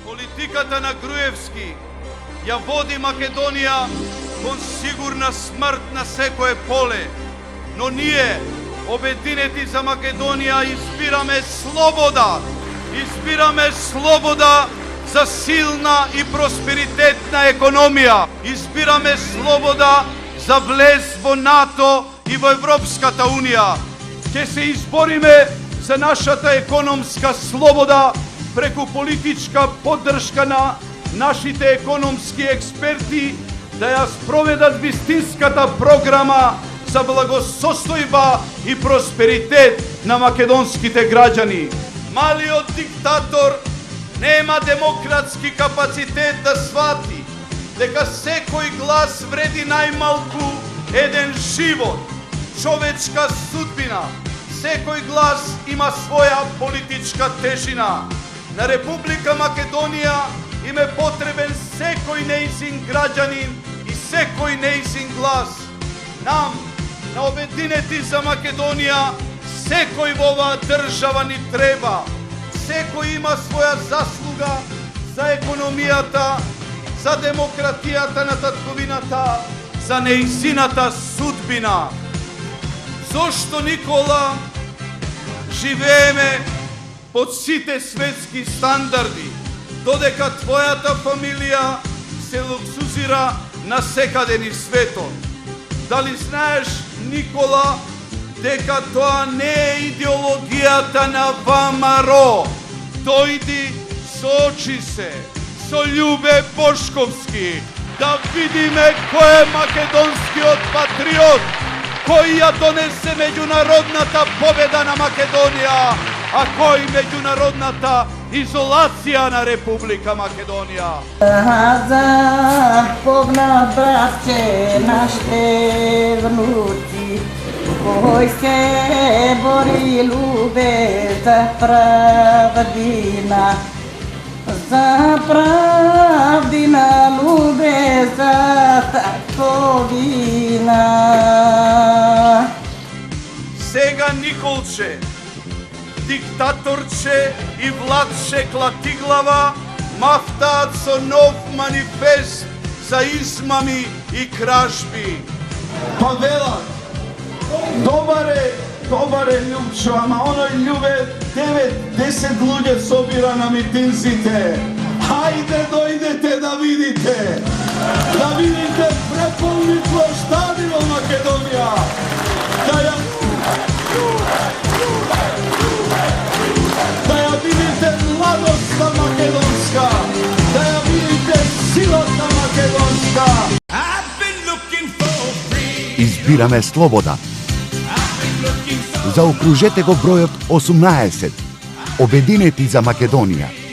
Политиката на Груевски ја води Македонија кон сигурна смрт на секое поле, но ние, Обединети за Македонија, избираме слобода за силна и просперитетна економија, избираме слобода за влез во НАТО и во Европската Унија. Ќе се избориме за нашата економска слобода преку политичка поддршка на нашите економски експерти да ја спроведат вистинската програма за благосостојба и просперитет на македонските граѓани. Малиот диктатор нема демократски капацитет да свати дека секој глас вреди најмалку еден живот, човечка судбина. Секој глас има своја политичка тежина. На Република Македонија им е потребен секој нејзин граѓанин и секој нејзин глас. Нам, на Обединети за Македонија, секој во оваа држава ни треба. Секој има своја заслуга за економијата, за демократијата на татковината, за нејзината судбина. Зошто, Никола, живееме под сите светски стандарди, додека твојата фамилија се луксузира насекаде низ светот? Дали знаеш, Никола, дека тоа не е идеологијата на ВМРО? Дојди, соочи се со Љубе Бошковски, да видиме кој е македонскиот патриот, кој ја донесе меѓународната победа на Македонија, а кој меѓународната изолација на Република Македонија. Запомна, братче, нашите внуци, кој се бори Љубе за правдина, Љубе за татковина. Сега Николче, диктаторче и владче Клатиглава мафтаат со нов манифест за измами и кражби. Па велат, добар е Љупчо, ама оној Љубе 9-10 луѓе собира на митинзите. Хајде, дојдете да видите преполни плоштади во Македонија. Да ја видите младоста македонска, да ја видите силата македонска. Избираме слобода. Заокружете го бројот 18. Обединети за Македонија.